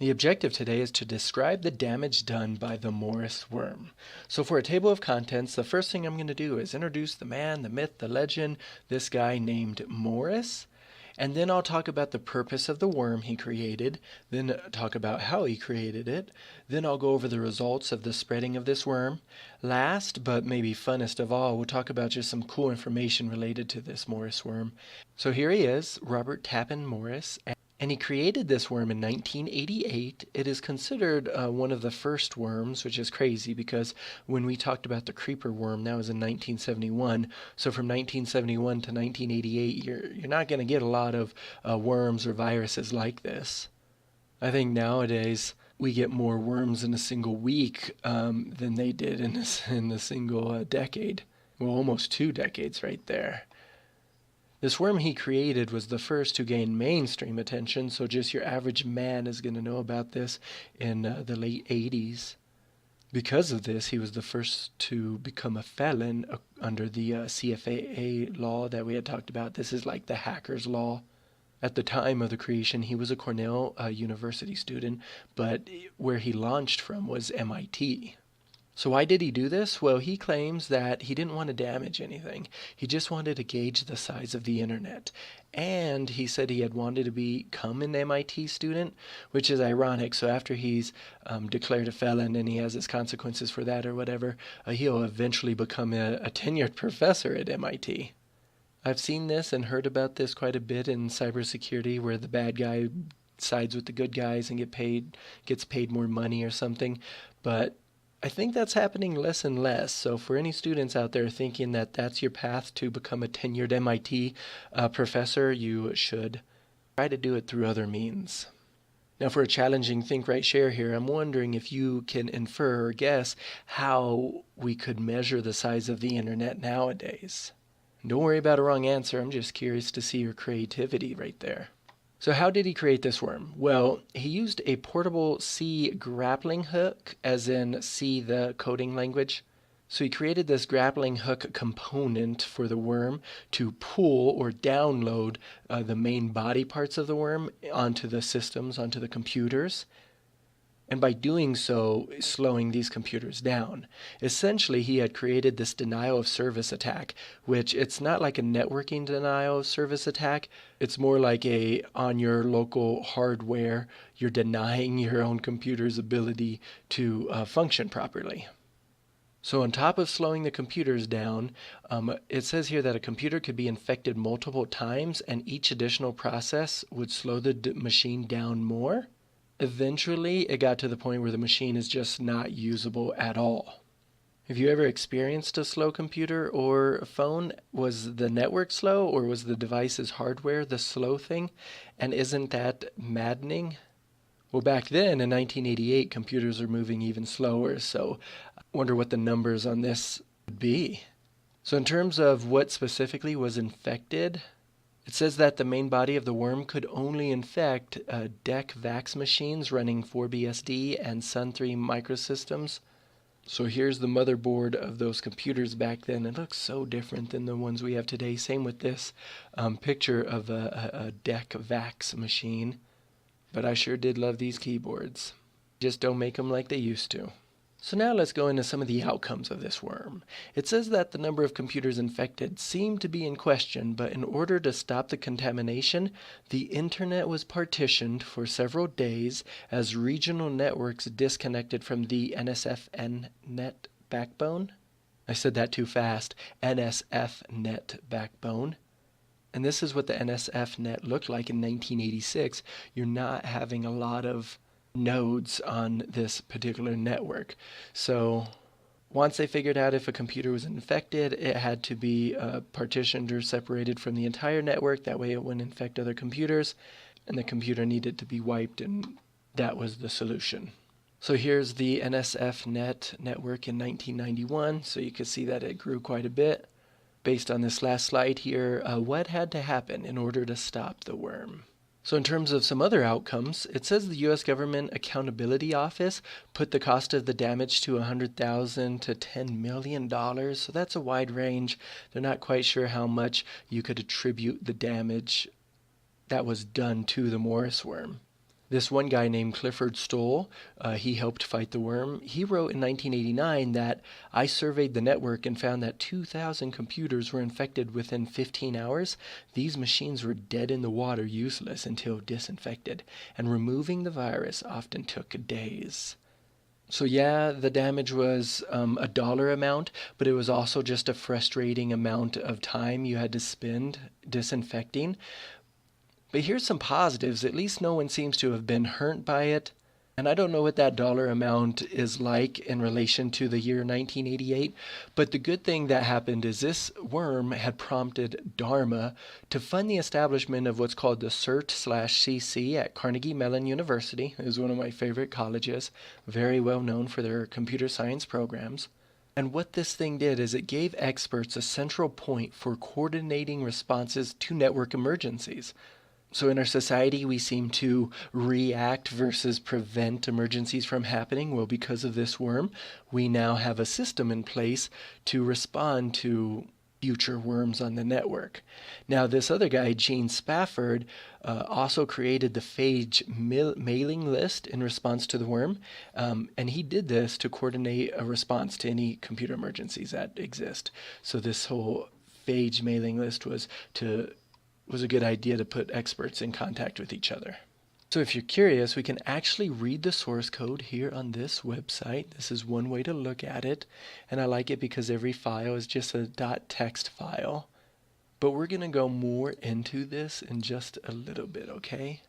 The objective today is to describe the damage done by the Morris worm. So for a table of contents, the first thing I'm going to do is introduce the man, the myth, the legend, this guy named Morris. And then I'll talk about the purpose of the worm he created, then talk about how he created it, then I'll go over the results of the spreading of this worm. Last, but maybe funnest of all, we'll talk about just some cool information related to this Morris worm. So here he is, Robert Tappan Morris. And he created this worm in 1988. It is considered one of the first worms, which is crazy because when we talked about the creeper worm, that was in 1971. So from 1971 to 1988, you're not going to get a lot of worms or viruses like this. I think nowadays we get more worms in a single week than they did in a single decade. Well, almost 2 decades right there. This worm he created was the first to gain mainstream attention, so just your average man is going to know about this in the late 80s. Because of this, he was the first to become a felon under the CFAA law that we had talked about. This is like the hacker's law. At the time of the creation, he was a Cornell University student, but where he launched from was MIT. So why did he do this? Well, he claims that he didn't want to damage anything. He just wanted to gauge the size of the internet. And he said he had wanted to become an MIT student, which is ironic. So after he's declared a felon and he has his consequences for that or whatever, he'll eventually become a tenured professor at MIT. I've seen this and heard about this quite a bit in cybersecurity where the bad guy sides with the good guys and gets paid more money or something. But I think that's happening less and less. So for any students out there thinking that that's your path to become a tenured MIT professor, you should try to do it through other means. Now for a challenging think, write, share here, I'm wondering if you can infer or guess how we could measure the size of the internet nowadays. Don't worry about a wrong answer. I'm just curious to see your creativity right there. So how did he create this worm? Well, he used a portable C grappling hook, as in C, the coding language. So he created this grappling hook component for the worm to pull or download the main body parts of the worm onto the systems, onto the computers. And by doing so, slowing these computers down. Essentially, he had created this denial of service attack, which it's not like a networking denial of service attack. It's more like on your local hardware, you're denying your own computer's ability to function properly. So on top of slowing the computers down, it says here that a computer could be infected multiple times and each additional process would slow the machine down more. Eventually, it got to the point where the machine is just not usable at all. Have you ever experienced a slow computer or a phone? Was the network slow or was the device's hardware the slow thing? And isn't that maddening? Well, back then in 1988, computers were moving even slower, so I wonder what the numbers on this would be. So in terms of what specifically was infected, it says that the main body of the worm could only infect DEC VAX machines running 4BSD and Sun3 microsystems. So here's the motherboard of those computers back then. It looks so different than the ones we have today. Same with this picture of a DEC VAX machine. But I sure did love these keyboards. Just don't make them like they used to. So now let's go into some of the outcomes of this worm. It says that the number of computers infected seemed to be in question, but in order to stop the contamination, the internet was partitioned for several days as regional networks disconnected from the NSFNet backbone. I said that too fast. NSFNet backbone. And this is what the NSFNet looked like in 1986. You're not having a lot of nodes on this particular network. So once they figured out if a computer was infected, it had to be partitioned or separated from the entire network. That way it wouldn't infect other computers, and the computer needed to be wiped, and that was the solution. So here's the NSFNet network in 1991. So you can see that it grew quite a bit. Based on this last slide here, what had to happen in order to stop the worm? So in terms of some other outcomes, it says the U.S. Government Accountability Office put the cost of the damage to $100,000 to $10 million. So that's a wide range. They're not quite sure how much you could attribute the damage that was done to the Morris worm. This one guy named Clifford Stoll, he helped fight the worm. He wrote in 1989 that I surveyed the network and found that 2,000 computers were infected within 15 hours. These machines were dead in the water, useless until disinfected, and removing the virus often took days. So yeah, the damage was a dollar amount, but it was also just a frustrating amount of time you had to spend disinfecting. But here's some positives. At least no one seems to have been hurt by it. And I don't know what that dollar amount is like in relation to the year 1988, but the good thing that happened is this worm had prompted Dharma to fund the establishment of what's called the CERT/CC at Carnegie Mellon University. It is one of my favorite colleges, very well known for their computer science programs. And what this thing did is it gave experts a central point for coordinating responses to network emergencies. So in our society, we seem to react versus prevent emergencies from happening. Well, because of this worm, we now have a system in place to respond to future worms on the network. Now, this other guy, Gene Spafford, also created the phage mailing list in response to the worm. And he did this to coordinate a response to any computer emergencies that exist. So this whole phage mailing list was a good idea to put experts in contact with each other. So if you're curious, we can actually read the source code here on this website. This is one way to look at it, and I like it because every file is just a .text file. But we're going to go more into this in just a little bit, okay?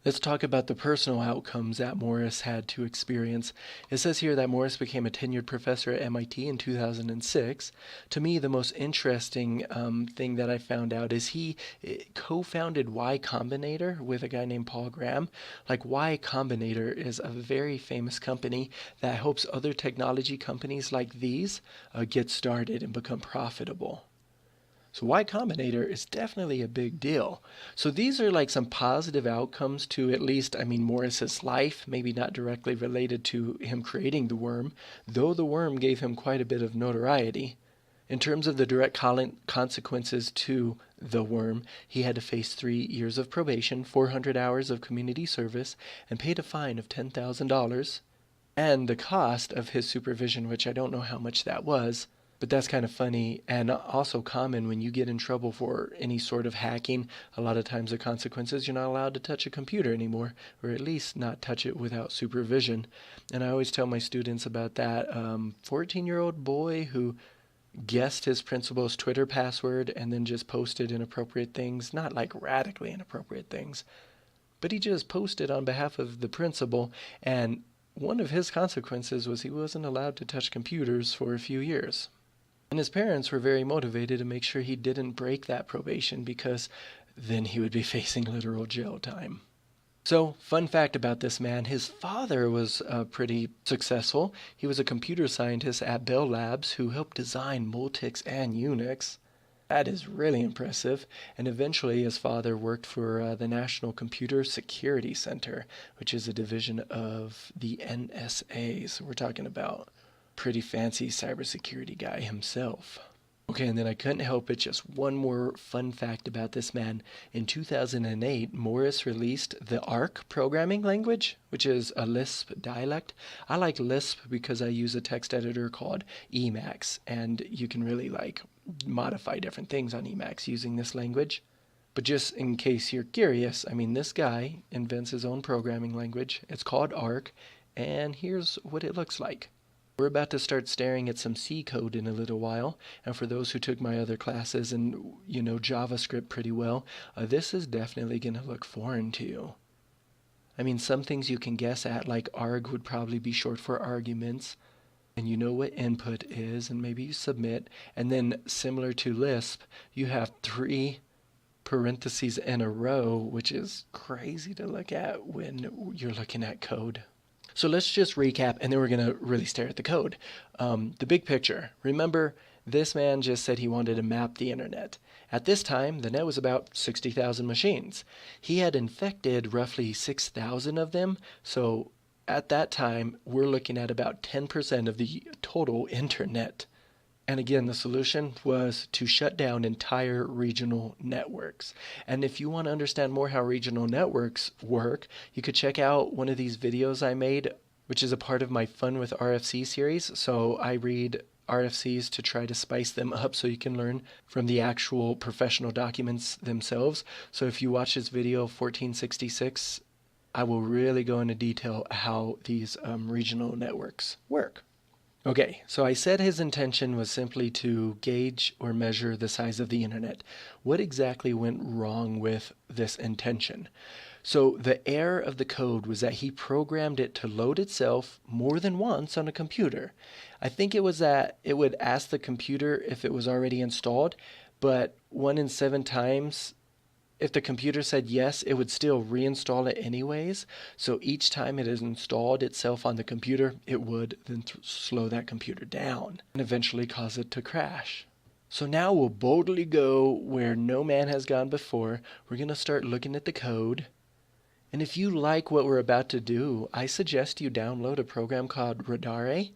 Let's talk about the personal outcomes that Morris had to experience. It says here that Morris became a tenured professor at MIT in 2006. To me, the most interesting thing that I found out is he co-founded Y Combinator with a guy named Paul Graham. Like, Y Combinator is a very famous company that helps other technology companies like these get started and become profitable. So Y Combinator is definitely a big deal. So these are like some positive outcomes to at least, Morris's life, maybe not directly related to him creating the worm, though the worm gave him quite a bit of notoriety. In terms of the direct consequences to the worm, he had to face 3 years of probation, 400 hours of community service, and paid a fine of $10,000, and the cost of his supervision, which I don't know how much that was. But that's kind of funny and also common when you get in trouble for any sort of hacking. A lot of times the consequences, you're not allowed to touch a computer anymore, or at least not touch it without supervision. And I always tell my students about that 14-year-old boy who guessed his principal's Twitter password and then just posted inappropriate things, not like radically inappropriate things, but he just posted on behalf of the principal, and one of his consequences was he wasn't allowed to touch computers for a few years. And his parents were very motivated to make sure he didn't break that probation because then he would be facing literal jail time. So, fun fact about this man, his father was pretty successful. He was a computer scientist at Bell Labs who helped design Multics and Unix. That is really impressive. And eventually his father worked for the National Computer Security Center, which is a division of the NSA. So we're talking about pretty fancy cybersecurity guy himself. Okay, and then I couldn't help it, just one more fun fact about this man. In 2008, Morris released the ARC programming language, which is a Lisp dialect. I like Lisp because I use a text editor called Emacs, and you can really modify different things on Emacs using this language. But just in case you're curious, this guy invents his own programming language. It's called ARC, and here's what it looks like. We're about to start staring at some C code in a little while, and for those who took my other classes and JavaScript pretty well, this is definitely going to look foreign to you. Some things you can guess at, like arg would probably be short for arguments, and you know what input is, and maybe you submit, and then similar to Lisp, you have 3 parentheses in a row, which is crazy to look at when you're looking at code. So let's just recap, and then we're going to really stare at the code. The big picture. Remember, this man just said he wanted to map the internet. At this time, the net was about 60,000 machines. He had infected roughly 6,000 of them, so at that time, we're looking at about 10% of the total internet. And again, the solution was to shut down entire regional networks. And if you want to understand more how regional networks work, you could check out one of these videos I made, which is a part of my Fun with RFC series. So I read RFCs to try to spice them up so you can learn from the actual professional documents themselves. So if you watch this video 1466, I will really go into detail how these regional networks work. Okay, so I said his intention was simply to gauge or measure the size of the internet. What exactly went wrong with this intention? So the error of the code was that he programmed it to load itself more than once on a computer. I think it was that it would ask the computer if it was already installed, but 1 in 7 times if the computer said yes, it would still reinstall it anyways. So each time it has installed itself on the computer, it would then slow that computer down and eventually cause it to crash. So now we'll boldly go where no man has gone before. We're going to start looking at the code. And if you like what we're about to do, I suggest you download a program called Radare.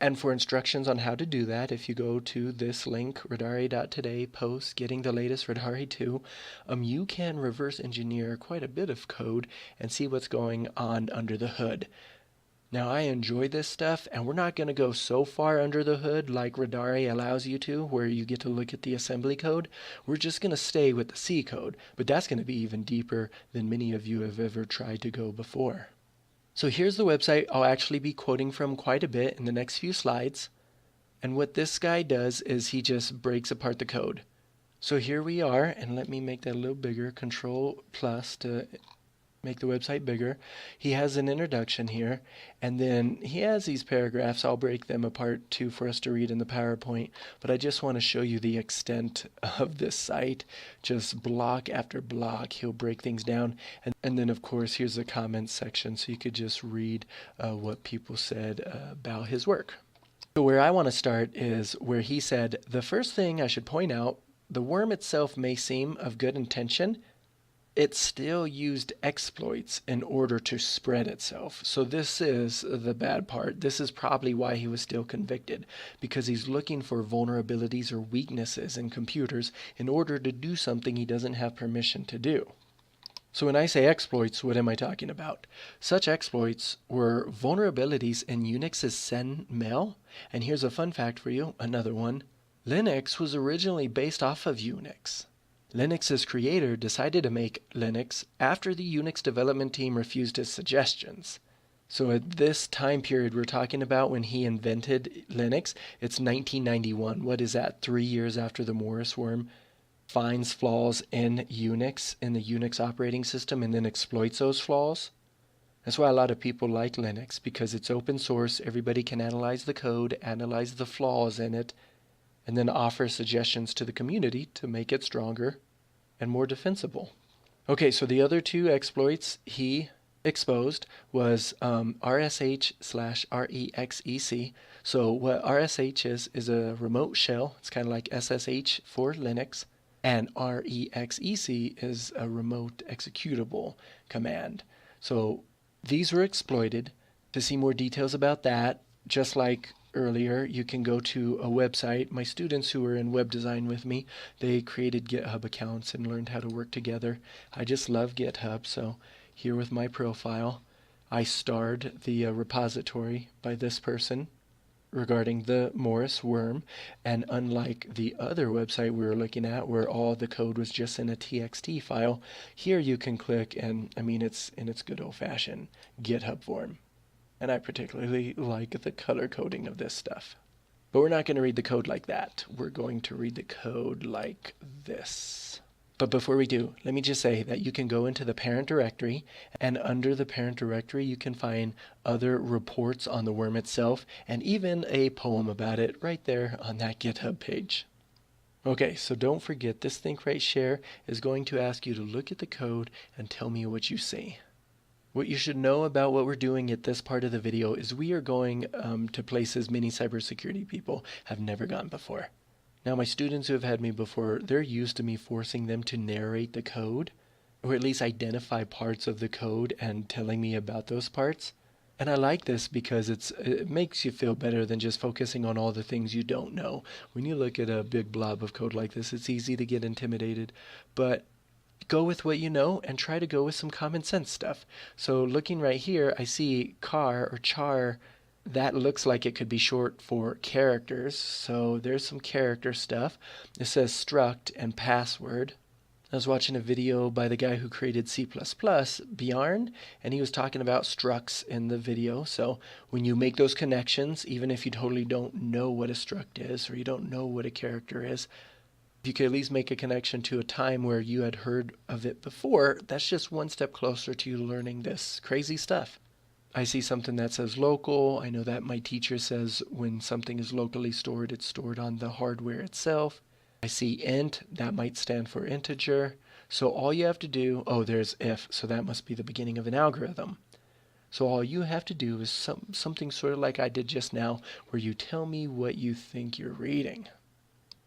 And for instructions on how to do that, if you go to this link, radare.today, post getting the latest Radare 2, you can reverse engineer quite a bit of code and see what's going on under the hood. Now, I enjoy this stuff, and we're not going to go so far under the hood like Radare allows you to, where you get to look at the assembly code. We're just going to stay with the C code, but that's going to be even deeper than many of you have ever tried to go before. So here's the website I'll actually be quoting from quite a bit in the next few slides. And what this guy does is he just breaks apart the code. So here we are, and let me make that a little bigger, Control plus to make the website bigger. He has an introduction here, and then he has these paragraphs. I'll break them apart too for us to read in the PowerPoint, but I just want to show you the extent of this site. Just block after block, he'll break things down. And then, of course, here's the comments section, so you could just read what people said about his work. So where I want to start is where he said, the first thing I should point out, the worm itself may seem of good intention, it still used exploits in order to spread itself. So this is the bad part. This is probably why he was still convicted, because he's looking for vulnerabilities or weaknesses in computers in order to do something he doesn't have permission to do. So when I say exploits, what am I talking about? Such exploits were vulnerabilities in Unix's send-mail. And here's a fun fact for you, another one. Linux was originally based off of Unix. Linux's creator decided to make Linux after the Unix development team refused his suggestions. So at this time period we're talking about when he invented Linux, it's 1991. What is that? 3 years after the Morris worm finds flaws in Unix, in the Unix operating system, and then exploits those flaws. That's why a lot of people like Linux, because it's open source. Everybody can analyze the code, analyze the flaws in it, and then offer suggestions to the community to make it stronger and more defensible. Okay, so the other two exploits he exposed was RSH/REXEC. So what RSH is a remote shell. It's kind of like SSH for Linux. And REXEC is a remote executable command. So these were exploited. To see more details about that, just like earlier, you can go to a website. My students who were in web design with me, they created GitHub accounts and learned how to work together. I just love GitHub, so here with my profile, I starred the repository by this person regarding the Morris worm, and unlike the other website we were looking at where all the code was just in a TXT file, here you can click and it's in its good old-fashioned GitHub form. And I particularly like the color coding of this stuff. But we're not going to read the code like that. We're going to read the code like this. But before we do, let me just say that you can go into the parent directory, and under the parent directory you can find other reports on the worm itself, and even a poem about it right there on that GitHub page. Okay, so don't forget, this Think Right Share is going to ask you to look at the code and tell me what you see. What you should know about what we're doing at this part of the video is we are going to places many cybersecurity people have never gone before. Now, my students who have had me before, they're used to me forcing them to narrate the code, or at least identify parts of the code and telling me about those parts. And I like this because it makes you feel better than just focusing on all the things you don't know. When you look at a big blob of code like this, it's easy to get intimidated, but go with what you know and try to go with some common sense stuff. So looking right here, I see car or char. That looks like it could be short for characters. So there's some character stuff. It says struct and password. I was watching a video by the guy who created C++, Bjarne, and he was talking about structs in the video. So when you make those connections, even if you totally don't know what a struct is or you don't know what a character is, if you could at least make a connection to a time where you had heard of it before, that's just one step closer to you learning this crazy stuff. I see something that says local. I know that my teacher says when something is locally stored, it's stored on the hardware itself. I see int, that might stand for integer. So all you have to do, oh, there's if, so that must be the beginning of an algorithm. So all you have to do is something sort of like I did just now, where you tell me what you think you're reading.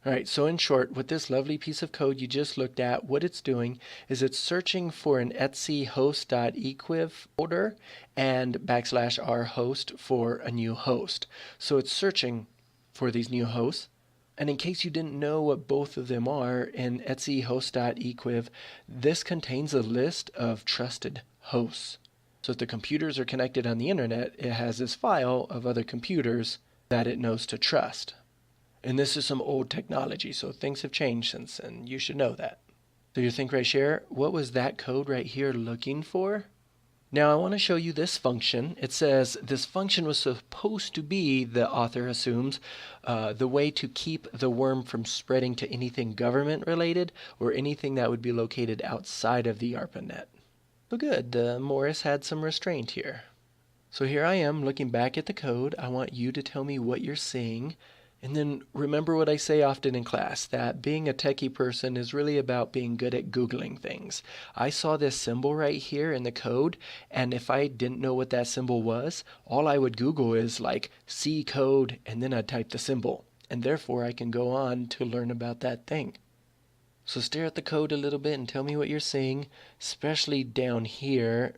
All right, so in short, with this lovely piece of code you just looked at, what it's doing is it's searching for an etc host.equiv folder and \r host for a new host. So it's searching for these new hosts. And in case you didn't know what both of them are, in etc host.equiv, this contains a list of trusted hosts. So if the computers are connected on the internet, it has this file of other computers that it knows to trust. And this is some old technology, so things have changed since, and you should know that. So you think right here, what was that code right here looking for? Now I want to show you this function. It says this function was supposed to be, the author assumes, the way to keep the worm from spreading to anything government related or anything that would be located outside of the ARPANET. So good, Morris had some restraint here. So here I am looking back at the code. I want you to tell me what you're seeing. And then remember what I say often in class, that being a techie person is really about being good at Googling things. I saw this symbol right here in the code, and if I didn't know what that symbol was, all I would Google is like C code, and then I'd type the symbol. And therefore I can go on to learn about that thing. So stare at the code a little bit and tell me what you're seeing, especially down here.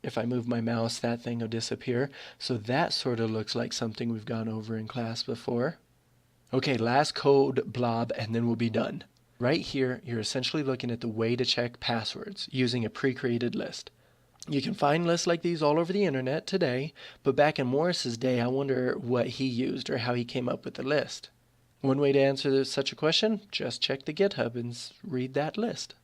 If I move my mouse, that thing will disappear. So that sort of looks like something we've gone over in class before. Okay, last code blob, and then we'll be done. Right here, you're essentially looking at the way to check passwords using a pre-created list. You can find lists like these all over the internet today, but back in Morris's day, I wonder what he used or how he came up with the list. One way to answer such a question, just check the GitHub and read that list.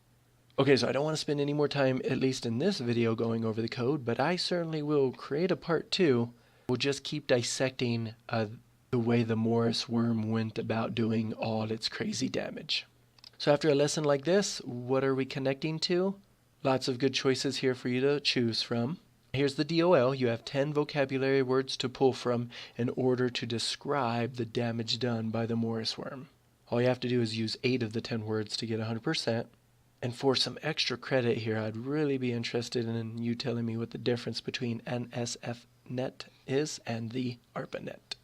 Okay, so I don't want to spend any more time, at least in this video, going over the code, but I certainly will create a part 2. We'll just keep dissecting the way the Morris worm went about doing all its crazy damage. So after a lesson like this, what are we connecting to? Lots of good choices here for you to choose from. Here's the DOL. You have 10 vocabulary words to pull from in order to describe the damage done by the Morris worm. All you have to do is use 8 of the 10 words to get 100%. And for some extra credit here, I'd really be interested in you telling me what the difference between NSFNet is and the ARPANET.